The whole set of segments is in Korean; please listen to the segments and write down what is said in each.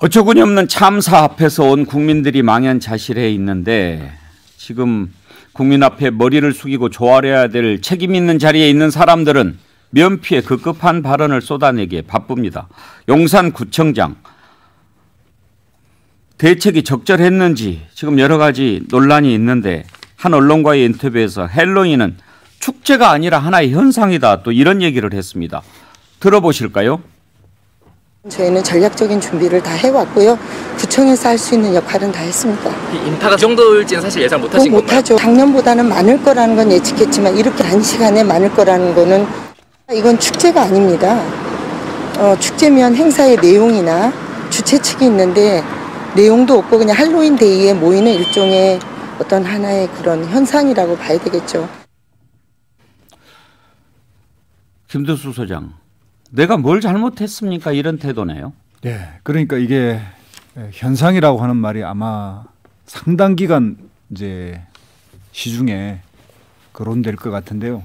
어처구니없는 참사 앞에서 온 국민들이 망연자실해 있는데 지금 국민 앞에 머리를 숙이고 조아려야 될 책임 있는 자리에 있는 사람들은 면피에 급급한 발언을 쏟아내기에 바쁩니다. 용산구청장 대책이 적절했는지 지금 여러 가지 논란이 있는데 한 언론과의 인터뷰에서 헬로윈은 축제가 아니라 하나의 현상이다 또 이런 얘기를 했습니다. 들어보실까요? 저희는 전략적인 준비를 다 해왔고요. 구청에서 할 수 있는 역할은 다 했습니다. 인파가 이 정도일지는 사실 예상 못하신 건가요? 못하죠. 작년보다는 많을 거라는 건 예측했지만 이렇게 단시간에 많을 거라는 거는 이건 축제가 아닙니다. 축제면 행사의 내용이나 주최 측이 있는데 내용도 없고 그냥 할로윈 데이에 모이는 일종의 어떤 하나의 그런 현상이라고 봐야 되겠죠. 김두수 소장, 내가 뭘 잘못했습니까? 이런 태도네요. 네, 그러니까 이게 현상이라고 하는 말이 아마 상당 기간 이제 시중에 거론될 것 같은데요.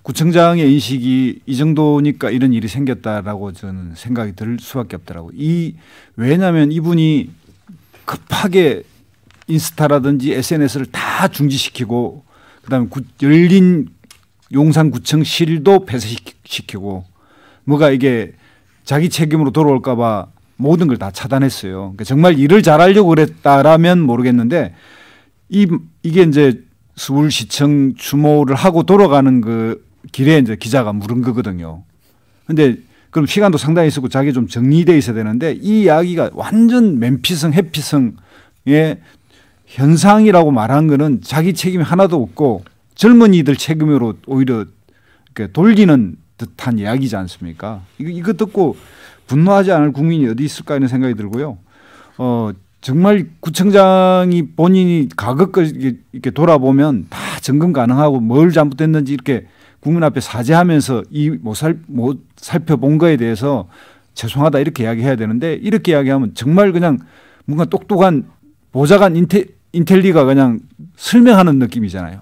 구청장의 인식이 이 정도니까 이런 일이 생겼다라고 저는 생각이 들 수밖에 없더라고요. 왜냐하면 이분이 급하게 인스타라든지 SNS를 다 중지시키고 그다음에 열린 용산구청실도 폐쇄시키고 뭐가 이게 자기 책임으로 돌아올까 봐 모든 걸 다 차단했어요. 그러니까 정말 일을 잘하려고 그랬다라면 모르겠는데 이게 이제 서울시청 추모를 하고 돌아가는 그 길에 이제 기자가 물은 거거든요. 근데 그럼 시간도 상당히 있었고 자기 좀 정리돼 있어야 되는데 이 이야기가 완전 맨피성 해피성의 현상이라고 말한 거는 자기 책임이 하나도 없고 젊은이들 책임으로 오히려 이렇게 돌리는 듯한 이야기지 않습니까? 이거 듣고 분노하지 않을 국민이 어디 있을까 하는 생각이 들고요. 정말 구청장이 본인이 과거 걸 이렇게 돌아보면 다 점검 가능하고 뭘 잘못됐는지 이렇게 국민 앞에 사죄하면서 못 살펴본 거에 대해서 죄송하다 이렇게 이야기해야 되는데 이렇게 이야기하면 정말 그냥 뭔가 똑똑한 보좌관 인텔리가 그냥 설명하는 느낌이잖아요.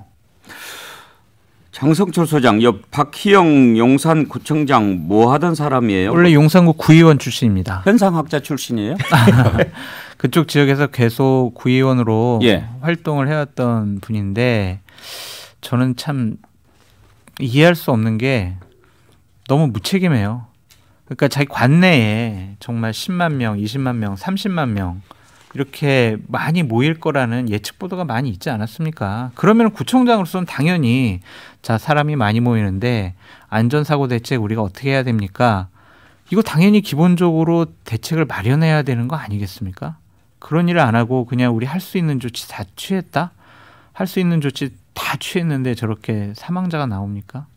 장성철 소장, 옆 박희영 용산구청장 뭐 하던 사람이에요? 원래 용산구 구의원 출신입니다. 현상학자 출신이에요? 그쪽 지역에서 계속 구의원으로 활동을 해왔던 분인데 저는 참 이해할 수 없는 게 너무 무책임해요. 그러니까 자기 관내에 정말 10만 명, 20만 명, 30만 명 이렇게 많이 모일 거라는 예측 보도가 많이 있지 않았습니까? 그러면 구청장으로서는 당연히 자 사람이 많이 모이는데 안전사고 대책 우리가 어떻게 해야 됩니까? 이거 당연히 기본적으로 대책을 마련해야 되는 거 아니겠습니까? 그런 일을 안 하고 그냥 우리 할 수 있는 조치 다 취했다? 할 수 있는 조치 다 취했는데 저렇게 사망자가 나옵니까?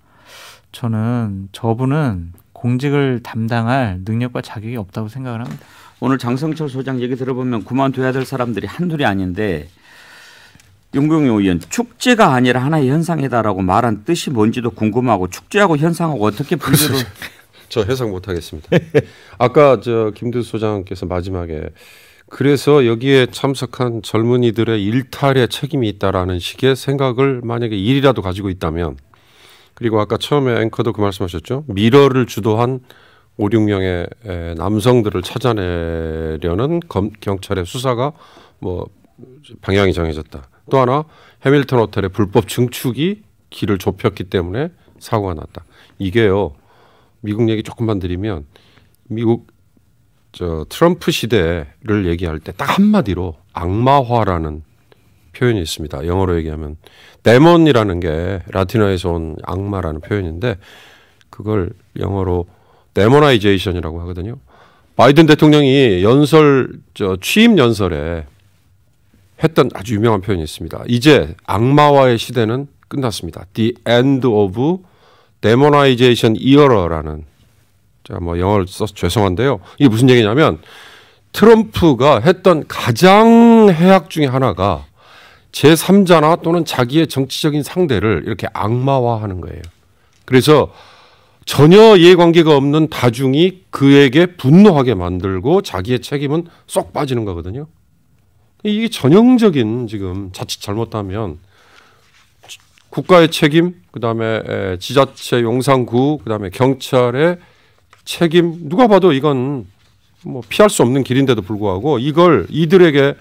저는 저분은 공직을 담당할 능력과 자격이 없다고 생각을 합니다. 오늘 장성철 소장 얘기 들어보면 그만둬야 될 사람들이 한둘이 아닌데 윤경유 의원 축제가 아니라 하나의 현상이다라고 말한 뜻이 뭔지도 궁금하고 축제하고 현상하고 어떻게 분류를 저 해석 못하겠습니다. 아까 김두수 소장께서 마지막에 그래서 여기에 참석한 젊은이들의 일탈에 책임이 있다라는 식의 생각을 만약에 일이라도 가지고 있다면 그리고 아까 처음에 앵커도 그 말씀하셨죠. 미러를 주도한 5, 6명의 남성들을 찾아내려는 경찰의 수사가 뭐 방향이 정해졌다. 또 하나 해밀턴 호텔의 불법 증축이 길을 좁혔기 때문에 사고가 났다. 이게요. 미국 얘기 조금만 드리면 미국 트럼프 시대를 얘기할 때 딱 한마디로 악마화라는 표현이 있습니다. 영어로 얘기하면 데몬이라는 게 라틴어에서 온 악마라는 표현인데 그걸 영어로 데모나이제이션이라고 하거든요. 바이든 대통령이 취임 연설에 했던 아주 유명한 표현이 있습니다. 이제 악마화의 시대는 끝났습니다. The end of demonization era라는 제가 뭐 영어를 써서 죄송한데요. 이게 무슨 얘기냐면 트럼프가 했던 가장 해악 중에 하나가 제3자나 또는 자기의 정치적인 상대를 이렇게 악마화하는 거예요. 그래서 전혀 이해관계가 없는 다중이 그에게 분노하게 만들고 자기의 책임은 쏙 빠지는 거거든요. 이게 전형적인 지금 자칫 잘못하면 국가의 책임, 그다음에 지자체 용산구, 그다음에 경찰의 책임 누가 봐도 이건 뭐 피할 수 없는 길인데도 불구하고 이걸 이들에게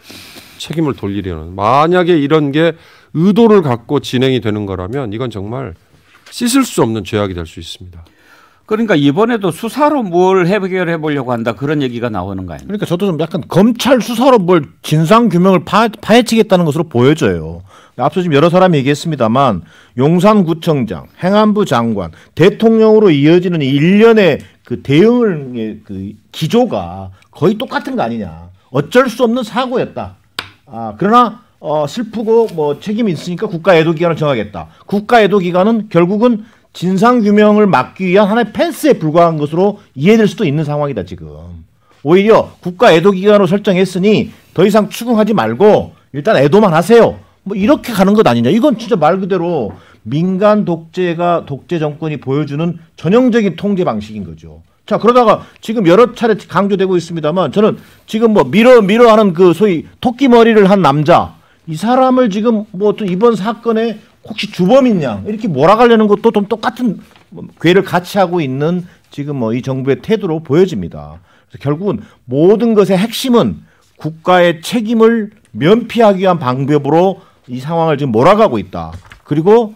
책임을 돌리려는, 만약에 이런 게 의도를 갖고 진행이 되는 거라면 이건 정말 씻을 수 없는 죄악이 될 수 있습니다. 그러니까 이번에도 수사로 뭘 해결해 보려고 한다 그런 얘기가 나오는 거 아닙니까? 그러니까 저도 좀 약간 검찰 수사로 뭘 진상 규명을 파헤치겠다는 것으로 보여져요. 앞서 지금 여러 사람이 얘기했습니다만 용산구청장, 행안부 장관, 대통령으로 이어지는 일련의 그 대응의 그 기조가 거의 똑같은 거 아니냐. 어쩔 수 없는 사고였다. 그러나 슬프고 뭐 책임이 있으니까 국가애도기간을 정하겠다. 국가애도기간은 결국은 진상규명을 막기 위한 하나의 펜스에 불과한 것으로 이해될 수도 있는 상황이다 지금. 오히려 국가애도기간으로 설정했으니 더 이상 추궁하지 말고 일단 애도만 하세요. 뭐 이렇게 가는 것 아니냐. 이건 진짜 말 그대로 민간 독재가 독재 정권이 보여주는 전형적인 통제 방식인 거죠. 자, 그러다가 지금 여러 차례 강조되고 있습니다만 저는 지금 뭐 밀어 하는 그 소위 토끼 머리를 한 남자, 이 사람을 지금 뭐 어떤 이번 사건에 혹시 주범인 양 이렇게 몰아가려는 것도 좀 똑같은 궤를 같이 하고 있는 지금 뭐 이 정부의 태도로 보여집니다. 그래서 결국은 모든 것의 핵심은 국가의 책임을 면피하기 위한 방법으로 이 상황을 지금 몰아가고 있다. 그리고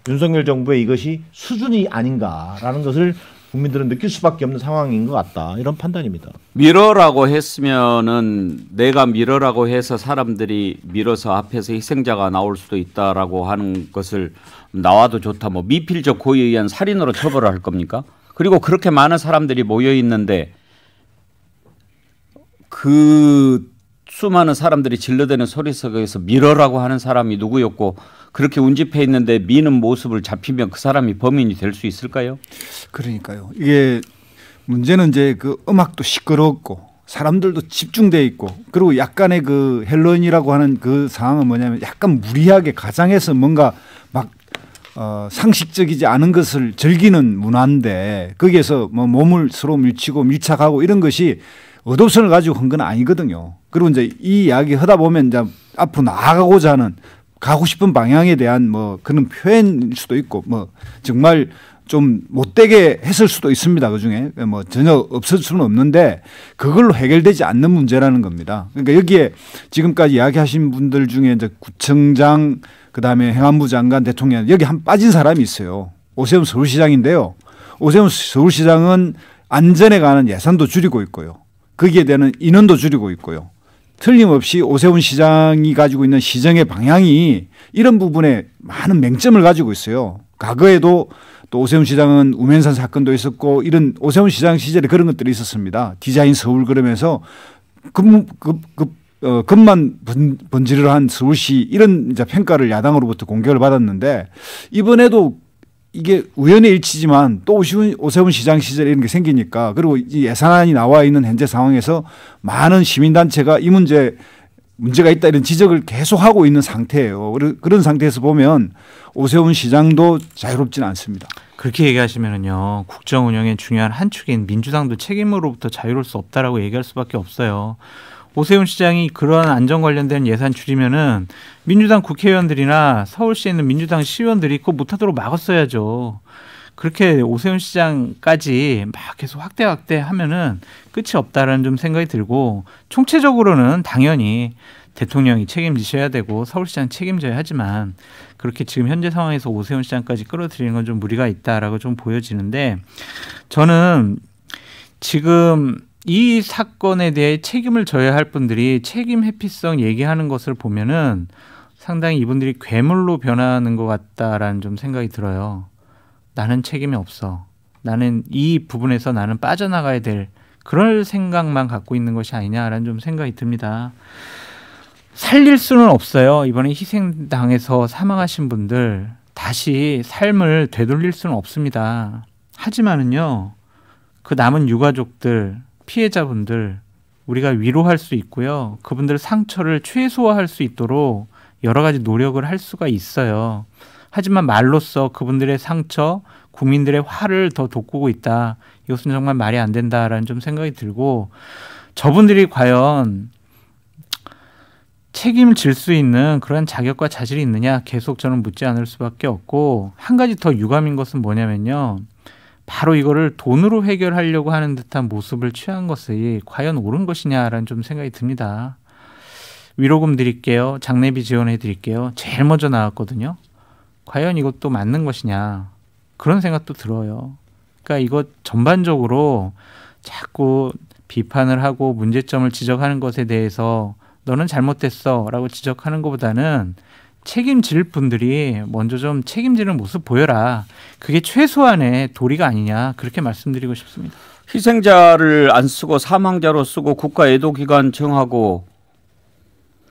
윤석열 정부의 이것이 수준이 아닌가라는 것을 국민들은 느낄 수밖에 없는 상황인 것 같다. 이런 판단입니다. 밀어라고 했으면은 내가 밀어라고 해서 사람들이 밀어서 앞에서 희생자가 나올 수도 있다라고 하는 것을 나와도 좋다. 뭐 미필적 고의에 의한 살인으로 처벌을 할 겁니까? 그리고 그렇게 많은 사람들이 모여 있는데 그 수많은 사람들이 질러대는 소리 속에서 밀어라고 하는 사람이 누구였고 그렇게 운집해 있는데 미는 모습을 잡히면 그 사람이 범인이 될 수 있을까요? 그러니까요. 이게 문제는 이제 그 음악도 시끄럽고 사람들도 집중돼 있고 그리고 약간의 그 헬로윈이라고 하는 그 상황은 뭐냐면 약간 무리하게 가장해서 뭔가 막 상식적이지 않은 것을 즐기는 문화인데 거기에서 뭐 몸을 서로 밀치고 밀착하고 이런 것이 의도성을 가지고 한 건 아니거든요. 그리고 이제 이 이야기 하다 보면 이제 앞으로 나아가고자 하는 가고 싶은 방향에 대한 뭐 그런 표현일 수도 있고 뭐 정말 좀 못되게 했을 수도 있습니다. 그 중에 뭐 전혀 없을 수는 없는데 그걸로 해결되지 않는 문제라는 겁니다. 그러니까 여기에 지금까지 이야기하신 분들 중에 이제 구청장 그다음에 행안부 장관 대통령 여기 한 빠진 사람이 있어요. 오세훈 서울시장인데요. 오세훈 서울시장은 안전에 관한 예산도 줄이고 있고요. 거기에 대한 인원도 줄이고 있고요. 틀림없이 오세훈 시장이 가지고 있는 시정의 방향이 이런 부분에 많은 맹점을 가지고 있어요. 과거에도 또 오세훈 시장은 우면산 사건도 있었고 이런 오세훈 시장 시절에 그런 것들이 있었습니다. 디자인 서울 그러면서 급만 번지르르한 서울시 이런 이제 평가를 야당으로부터 공격을 받았는데 이번에도 이게 우연의 일치지만 또 오세훈 시장 시절에 이런 게 생기니까 그리고 이 예산안이 나와 있는 현재 상황에서 많은 시민단체가 이 문제가 있다 이런 지적을 계속하고 있는 상태예요. 그런 상태에서 보면 오세훈 시장도 자유롭지는 않습니다. 그렇게 얘기하시면은요 국정 운영의 중요한 한 축인 민주당도 책임으로부터 자유로울 수 없다라고 얘기할 수밖에 없어요. 오세훈 시장이 그런 안전 관련된 예산 줄이면은 민주당 국회의원들이나 서울시에 있는 민주당 시의원들이 그거 못하도록 막았어야죠. 그렇게 오세훈 시장까지 막 계속 확대하면은 끝이 없다라는 좀 생각이 들고 총체적으로는 당연히 대통령이 책임지셔야 되고 서울시장 책임져야 하지만 그렇게 지금 현재 상황에서 오세훈 시장까지 끌어들이는 건 좀 무리가 있다라고 좀 보여지는데 저는 지금 이 사건에 대해 책임을 져야 할 분들이 책임 회피성 얘기하는 것을 보면은 상당히 이분들이 괴물로 변하는 것 같다라는 좀 생각이 들어요. 나는 책임이 없어. 나는 이 부분에서 나는 빠져나가야 될 그럴 생각만 갖고 있는 것이 아니냐라는 좀 생각이 듭니다. 살릴 수는 없어요. 이번에 희생당해서 사망하신 분들 다시 삶을 되돌릴 수는 없습니다. 하지만은요, 그 남은 유가족들, 피해자분들 우리가 위로할 수 있고요. 그분들 상처를 최소화할 수 있도록 여러 가지 노력을 할 수가 있어요. 하지만 말로써 그분들의 상처, 국민들의 화를 더 돋구고 있다. 이것은 정말 말이 안 된다라는 좀 생각이 들고 저분들이 과연 책임을 질 수 있는 그런 자격과 자질이 있느냐 계속 저는 묻지 않을 수밖에 없고 한 가지 더 유감인 것은 뭐냐면요. 바로 이거를 돈으로 해결하려고 하는 듯한 모습을 취한 것이 과연 옳은 것이냐라는 좀 생각이 듭니다. 위로금 드릴게요. 장례비 지원해 드릴게요. 제일 먼저 나왔거든요. 과연 이것도 맞는 것이냐. 그런 생각도 들어요. 그러니까 이거 전반적으로 자꾸 비판을 하고 문제점을 지적하는 것에 대해서 너는 잘못됐어 라고 지적하는 것보다는 책임질 분들이 먼저 좀 책임지는 모습 보여라. 그게 최소한의 도리가 아니냐. 그렇게 말씀드리고 싶습니다. 희생자를 안 쓰고 사망자로 쓰고 국가 애도기간 정하고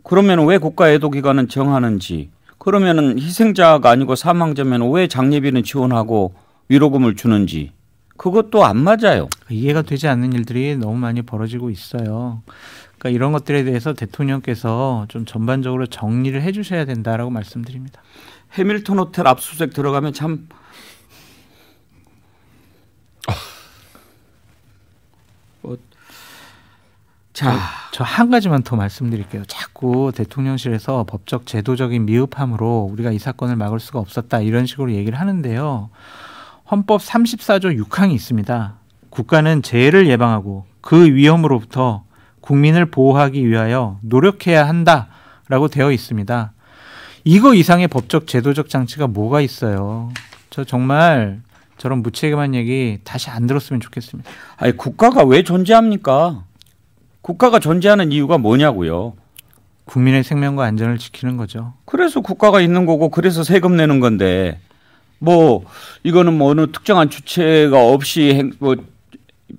그러면 왜 국가 애도기간은 정하는지, 그러면 희생자가 아니고 사망자면 왜 장례비는 지원하고 위로금을 주는지, 그것도 안 맞아요. 이해가 되지 않는 일들이 너무 많이 벌어지고 있어요. 그러니까 이런 것들에 대해서 대통령께서 좀 전반적으로 정리를 해 주셔야 된다라고 말씀드립니다. 해밀턴 호텔 압수수색 들어가면 참 저 한 가지만 더 말씀드릴게요. 자꾸 대통령실에서 법적 제도적인 미흡함으로 우리가 이 사건을 막을 수가 없었다 이런 식으로 얘기를 하는데요. 헌법 34조 6항이 있습니다. 국가는 재해를 예방하고 그 위험으로부터 국민을 보호하기 위하여 노력해야 한다라고 되어 있습니다. 이거 이상의 법적 제도적 장치가 뭐가 있어요. 저 정말 저런 무책임한 얘기 다시 안 들었으면 좋겠습니다. 아니, 국가가 왜 존재합니까? 국가가 존재하는 이유가 뭐냐고요. 국민의 생명과 안전을 지키는 거죠. 그래서 국가가 있는 거고 그래서 세금 내는 건데 뭐 이거는 뭐 어느 특정한 주체가 없이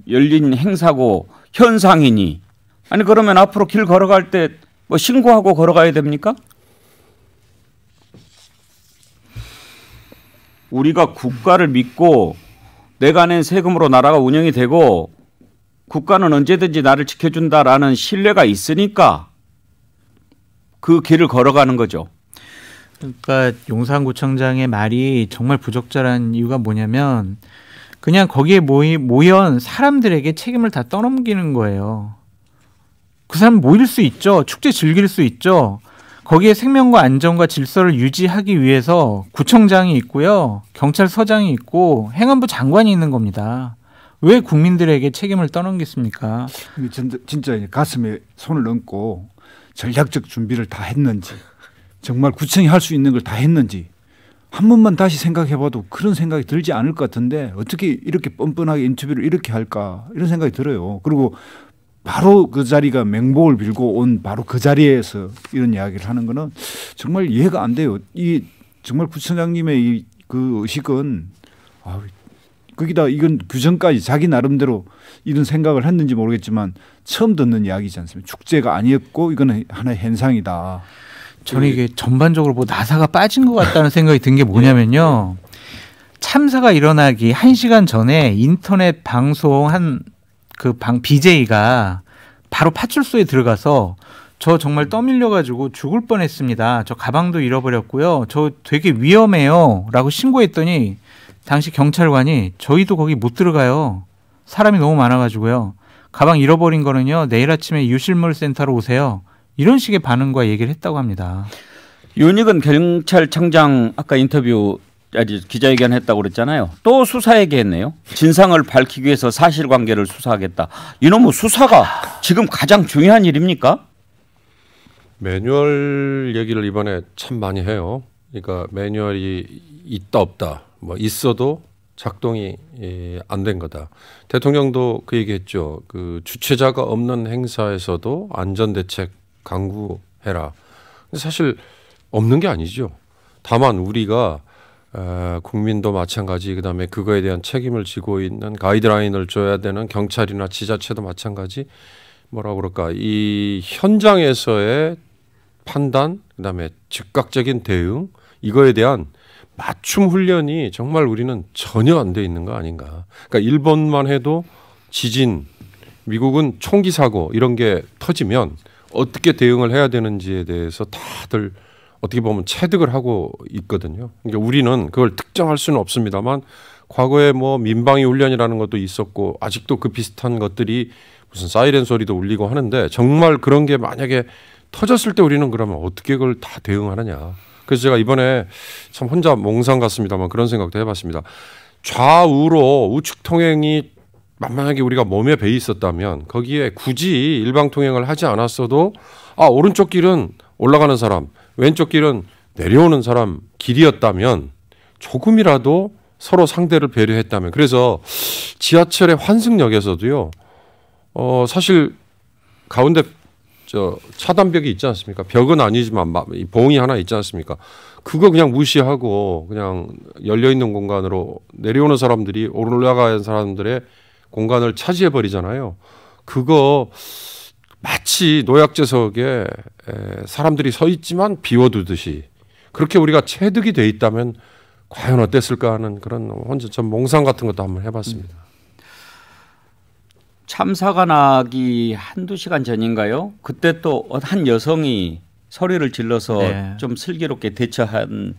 열린 행사고 현상이니, 아니 그러면 앞으로 길 걸어갈 때 뭐 신고하고 걸어가야 됩니까? 우리가 국가를 믿고 내가 낸 세금으로 나라가 운영이 되고 국가는 언제든지 나를 지켜준다라는 신뢰가 있으니까 그 길을 걸어가는 거죠. 그러니까 용산구청장의 말이 정말 부적절한 이유가 뭐냐면 그냥 거기에 모연 사람들에게 책임을 다 떠넘기는 거예요. 그 사람 모일 수 있죠. 축제 즐길 수 있죠. 거기에 생명과 안전과 질서를 유지하기 위해서 구청장이 있고요. 경찰서장이 있고 행안부 장관이 있는 겁니다. 왜 국민들에게 책임을 떠넘겼습니까? 진짜 가슴에 손을 얹고 전략적 준비를 다 했는지, 정말 구청이 할 수 있는 걸 다 했는지 한 번만 다시 생각해봐도 그런 생각이 들지 않을 것 같은데 어떻게 이렇게 뻔뻔하게 인터뷰를 이렇게 할까 이런 생각이 들어요. 그리고 바로 그 자리가 맹복을 빌고 온 바로 그 자리에서 이런 이야기를 하는 거는 정말 이해가 안 돼요. 이 정말 구청장님의 그 의식은 거기다 이건 규정까지 자기 나름대로 이런 생각을 했는지 모르겠지만 처음 듣는 이야기지 않습니까? 축제가 아니었고 이거는 하나의 현상이다. 저는 이게 전반적으로 뭐 나사가 빠진 것 같다는 생각이 든 게 뭐냐면요. 참사가 일어나기 1시간 전에 인터넷 방송한 그 BJ가 바로 파출소에 들어가서 저 정말 떠밀려가지고 죽을 뻔했습니다. 저 가방도 잃어버렸고요. 저 되게 위험해요. 라고 신고했더니 당시 경찰관이 저희도 거기 못 들어가요. 사람이 너무 많아가지고요. 가방 잃어버린 거는요. 내일 아침에 유실물 센터로 오세요. 이런 식의 반응과 얘기를 했다고 합니다. 윤익은 경찰청장 아까 인터뷰 기자회견 했다고 그랬잖아요. 또 수사 얘기했네요. 진상을 밝히기 위해서 사실관계를 수사하겠다. 이놈의 수사가 지금 가장 중요한 일입니까? 매뉴얼 얘기를 이번에 참 많이 해요. 그러니까 매뉴얼이 있다 없다, 뭐 있어도 작동이 안 된 거다. 대통령도 그 얘기했죠. 그 주최자가 없는 행사에서도 안전대책 강구해라. 사실 없는 게 아니죠. 다만 우리가 국민도 마찬가지, 그다음에 그거에 대한 책임을 지고 있는 가이드라인을 줘야 되는 경찰이나 지자체도 마찬가지. 뭐라 그럴까, 이 현장에서의 판단, 그다음에 즉각적인 대응, 이거에 대한 맞춤 훈련이 정말 우리는 전혀 안 돼 있는 거 아닌가. 그러니까 일본만 해도 지진, 미국은 총기 사고 이런 게 터지면 어떻게 대응을 해야 되는지에 대해서 다들 어떻게 보면 체득을 하고 있거든요. 그러니까 우리는 그걸 특정할 수는 없습니다만 과거에 뭐 민방위 훈련이라는 것도 있었고 아직도 그 비슷한 것들이 무슨 사이렌 소리도 울리고 하는데 정말 그런 게 만약에 터졌을 때 우리는 그러면 어떻게 그걸 다 대응하느냐. 그래서 제가 이번에 참 혼자 몽상 같습니다만 그런 생각도 해봤습니다. 좌우로 우측 통행이 만만하게 우리가 몸에 배 있었다면 거기에 굳이 일방 통행을 하지 않았어도 오른쪽 길은 올라가는 사람, 왼쪽 길은 내려오는 사람 길이었다면 조금이라도 서로 상대를 배려했다면, 그래서 지하철의 환승역에서도요, 사실 가운데 차단벽이 있지 않습니까? 벽은 아니지만 봉이 하나 있지 않습니까? 그거 그냥 무시하고 그냥 열려 있는 공간으로 내려오는 사람들이 올라가는 사람들의 공간을 차지해 버리잖아요. 그거 마치 노약자석에 사람들이 서 있지만 비워두듯이 그렇게 우리가 체득이 돼 있다면 과연 어땠을까 하는 그런 혼자 좀 몽상 같은 것도 한번 해봤습니다. 참사가 나기 한두 시간 전인가요? 그때 또 한 여성이 소리를 질러서 네. 좀 슬기롭게 대처한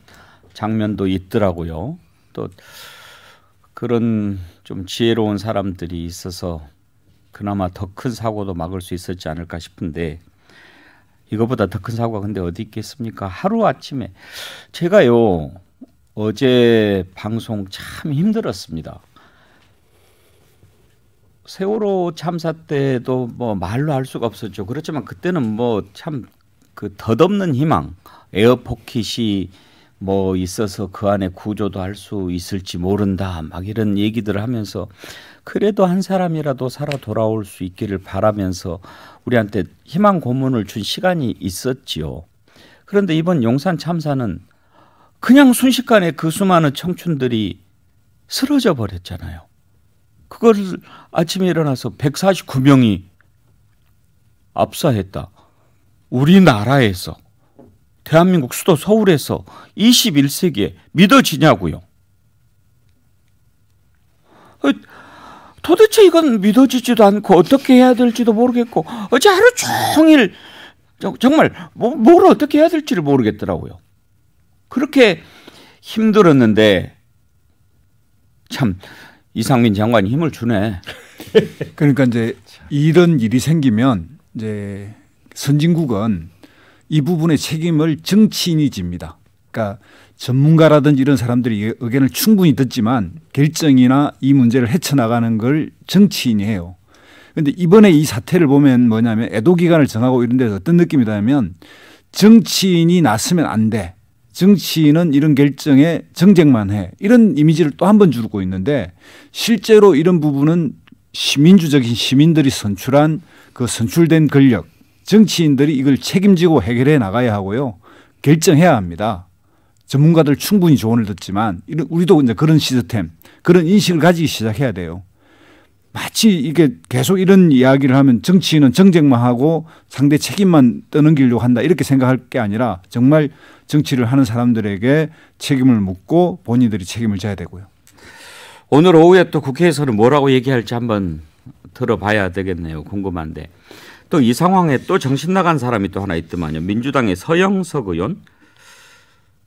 장면도 있더라고요. 또 그런 좀 지혜로운 사람들이 있어서 그나마 더 큰 사고도 막을 수 있었지 않을까 싶은데, 이거보다 더 큰 사고가 근데 어디 있겠습니까? 하루아침에 제가요 어제 방송 참 힘들었습니다. 세월호 참사 때도 뭐 말로 할 수가 없었죠. 그렇지만 그때는 뭐 참 그 덧없는 희망, 에어포켓이 뭐 있어서 그 안에 구조도 할 수 있을지 모른다, 막 이런 얘기들을 하면서 그래도 한 사람이라도 살아 돌아올 수 있기를 바라면서 우리한테 희망 고문을 준 시간이 있었지요. 그런데 이번 용산 참사는 그냥 순식간에 그 수많은 청춘들이 쓰러져 버렸잖아요. 그걸 아침에 일어나서 149명이 압사했다. 우리나라에서, 대한민국 수도 서울에서 21세기에 믿어지냐고요. 도대체 이건 믿어지지도 않고 어떻게 해야 될지도 모르겠고, 어제 하루 종일 정말 뭘 어떻게 해야 될지를 모르겠더라고요. 그렇게 힘들었는데 참 이상민 장관이 힘을 주네. 그러니까 이제 이런 일이 생기면 이제 선진국은 이 부분의 책임을 정치인이 집니다. 그러니까 전문가라든지 이런 사람들이 의견을 충분히 듣지만 결정이나 이 문제를 헤쳐나가는 걸 정치인이 해요. 그런데 이번에 이 사태를 보면 뭐냐면 애도 기간을 정하고 이런 데서 어떤 느낌이냐면 정치인이 나서면 안 돼. 정치인은 이런 결정에 정쟁만 해. 이런 이미지를 또 한 번 주고 있는데 실제로 이런 부분은 시민주적인 시민들이 선출한 그 선출된 권력, 정치인들이 이걸 책임지고 해결해 나가야 하고요. 결정해야 합니다. 전문가들 충분히 조언을 듣지만 우리도 이제 그런 시스템, 그런 인식을 가지기 시작해야 돼요. 마치 이게 계속 이런 이야기를 하면 정치인은 정쟁만 하고 상대 책임만 떠넘기려고 한다 이렇게 생각할 게 아니라 정말 정치를 하는 사람들에게 책임을 묻고 본인들이 책임을 져야 되고요. 오늘 오후에 또 국회에서는 뭐라고 얘기할지 한번 들어봐야 되겠네요. 궁금한데. 또 이 상황에 또 정신 나간 사람이 또 하나 있더만요. 민주당의 서영석 의원,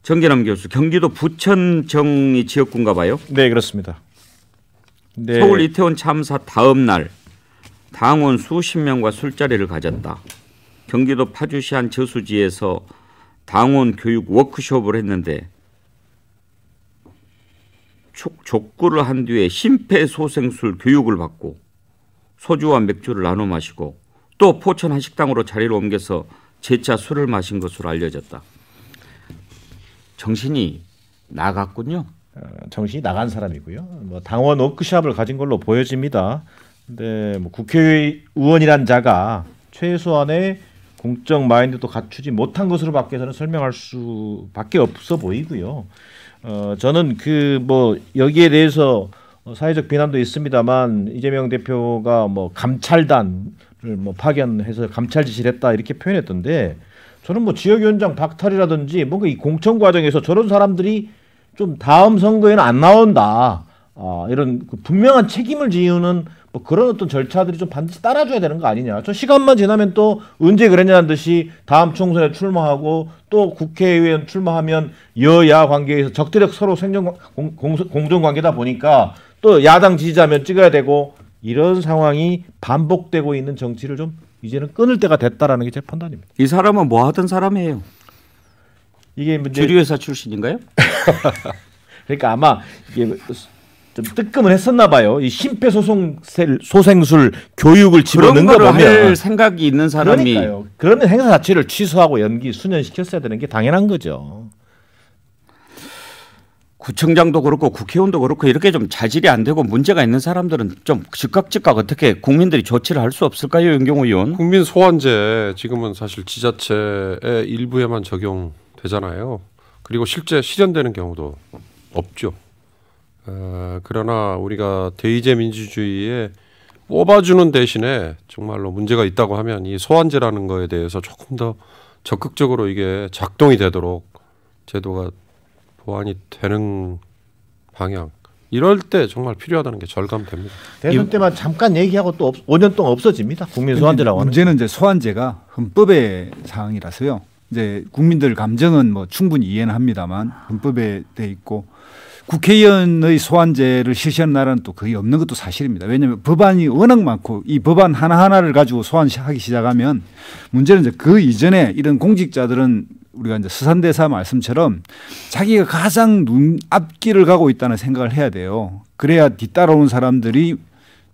정계남 교수, 경기도 부천정이 지역구인가 봐요. 네, 그렇습니다. 네. 서울 이태원 참사 다음 날 당원 수십 명과 술자리를 가졌다. 경기도 파주시 한 저수지에서 당원 교육 워크숍을 했는데 족구를 한 뒤에 심폐소생술 교육을 받고 소주와 맥주를 나눠 마시고 또 포천 한식당으로 자리를 옮겨서 재차 술을 마신 것으로 알려졌다. 정신이 나갔군요. 정신이 나간 사람이고요. 뭐 당원 워크숍을 가진 걸로 보여집니다. 근데 뭐 국회의원이란 자가 최소한의 공적 마인드도 갖추지 못한 것으로 밖에서는 설명할 수밖에 없어 보이고요. 저는 그 뭐 여기에 대해서 사회적 비난도 있습니다만 이재명 대표가 뭐 감찰단을 뭐 파견해서 감찰 지시를 했다 이렇게 표현했던데 저는 뭐 지역위원장 박탈이라든지 뭔가 이 공천 과정에서 저런 사람들이 좀 다음 선거에는 안 나온다. 이런 그 분명한 책임을 지우는 뭐 그런 어떤 절차들이 좀 반드시 따라줘야 되는 거 아니냐. 저 시간만 지나면 또 언제 그랬냐는 듯이 다음 총선에 출마하고 또 국회의원 출마하면 여야 관계에서 적대적 서로 생존 공존 관계다 보니까 또 야당 지지자면 찍어야 되고 이런 상황이 반복되고 있는 정치를 좀 이제는 끊을 때가 됐다라는 게 제 판단입니다. 이 사람은 뭐 하던 사람이에요? 이게 문제 주류회사 출신인가요? 그러니까 아마 이게 좀 뜨끔을 했었나 봐요. 이 심폐소생술 교육을 집어넣은 거 그런 보면 거를 할 생각이 있는 사람이 그러니까요. 그러면 행사 자체를 취소하고 연기 수년시켰어야 되는 게 당연한 거죠. 구청장도 그렇고 국회의원도 그렇고 이렇게 좀 자질이 안 되고 문제가 있는 사람들은 좀 즉각 어떻게 국민들이 조치를 할 수 없을까요, 윤경호 의원? 국민 소환제 지금은 사실 지자체의 일부에만 적용되잖아요. 그리고 실제 실현되는 경우도 없죠. 그러나 우리가 대의제 민주주의에 뽑아주는 대신에 정말로 문제가 있다고 하면 이 소환제라는 거에 대해서 조금 더 적극적으로 이게 작동이 되도록 제도가 보완이 되는 방향, 이럴 때 정말 필요하다는 게 절감됩니다. 대선 때만 잠깐 얘기하고 또 5년 동안 없어집니다. 국민 소환제라고 하는. 문제는 이제 소환제가 헌법의 사항이라서요. 이제 국민들 감정은 뭐 충분히 이해는 합니다만 헌법에 돼 있고 국회의원의 소환제를 실시하는 나라는 또 거의 없는 것도 사실입니다. 왜냐하면 법안이 워낙 많고 이 법안 하나하나를 가지고 소환하기 시작하면 문제는 이제 그 이전에 이런 공직자들은 우리가 이제 서산대사 말씀처럼 자기가 가장 눈 앞길을 가고 있다는 생각을 해야 돼요. 그래야 뒤따라오는 사람들이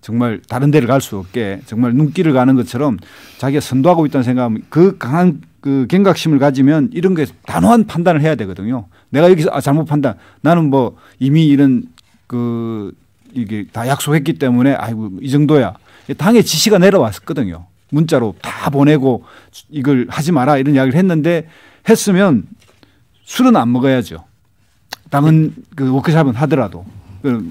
정말 다른 데를 갈 수 없게 정말 눈길을 가는 것처럼 자기가 선도하고 있다는 생각하면 그 강한 그 경각심을 가지면 이런 게 단호한 판단을 해야 되거든요. 내가 여기서 잘못 판단. 나는 뭐 이미 이런 그 이게 다 약속했기 때문에 아이고 이 정도야. 당의 지시가 내려왔었거든요. 문자로 다 보내고 이걸 하지 마라 이런 이야기를 했는데 했으면 술은 안 먹어야죠. 당은 그 워크숍은 하더라도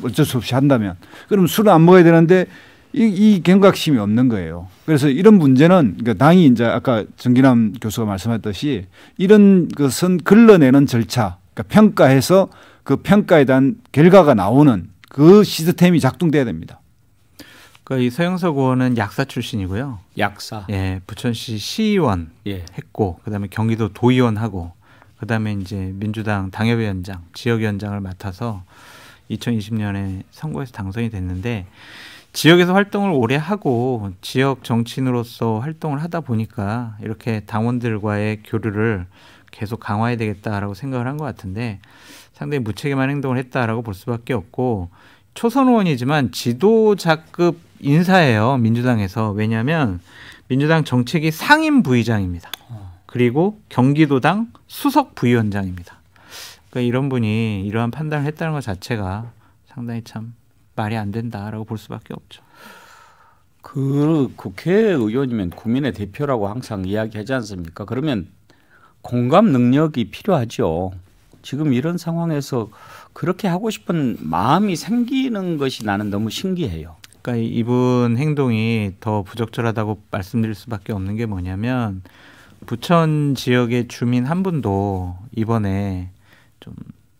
어쩔 수 없이 한다면 그럼 술은 안 먹어야 되는데 이 경각심이 없는 거예요. 그래서 이런 문제는 그러니까 당이 이제 아까 정기남 교수가 말씀했듯이 이런 것은 걸러내는 절차, 그러니까 평가해서 그 평가에 대한 결과가 나오는 그 시스템이 작동돼야 됩니다. 그러니까 이 서영석 의원은 약사 출신이고요. 약사. 예, 부천시 시의원 했고, 그다음에 경기도 도의원 하고, 그다음에 이제 민주당 당협위원장, 지역위원장을 맡아서 2020년에 선거에서 당선이 됐는데 지역에서 활동을 오래 하고 지역 정치인으로서 활동을 하다 보니까 이렇게 당원들과의 교류를 계속 강화해야 되겠다라고 생각을 한 것 같은데 상당히 무책임한 행동을 했다라고 볼 수밖에 없고 초선 의원이지만 지도자급 인사예요. 민주당에서. 왜냐하면 민주당 정책위 상임 부의장입니다. 그리고 경기도당 수석 부위원장입니다. 그러니까 이런 분이 이러한 판단을 했다는 것 자체가 상당히 참 말이 안 된다라고 볼 수밖에 없죠. 그 국회의원이면 국민의 대표라고 항상 이야기하지 않습니까? 그러면 공감 능력이 필요하죠. 지금 이런 상황에서 그렇게 하고 싶은 마음이 생기는 것이 나는 너무 신기해요. 그러니까 이분 행동이 더 부적절하다고 말씀드릴 수밖에 없는 게 뭐냐면 부천 지역의 주민 한 분도 이번에 좀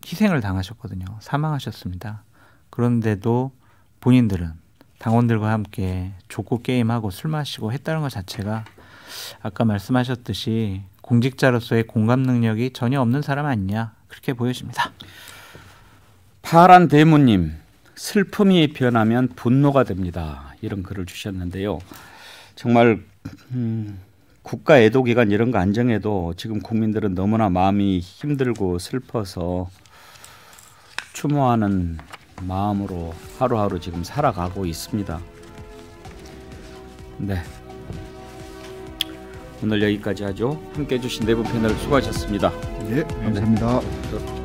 희생을 당하셨거든요. 사망하셨습니다. 그런데도 본인들은 당원들과 함께 족구 게임하고 술 마시고 했다는 것 자체가 아까 말씀하셨듯이 공직자로서의 공감 능력이 전혀 없는 사람 아니냐 그렇게 보여집니다. 파란 대무님, 슬픔이 변하면 분노가 됩니다. 이런 글을 주셨는데요. 정말 국가 애도기간 이런 거 안 정해도 지금 국민들은 너무나 마음이 힘들고 슬퍼서 추모하는 마음으로 하루하루 지금 살아가고 있습니다. 네, 오늘 여기까지 하죠. 함께해 주신 네 분 패널 수고하셨습니다. 네, 감사합니다.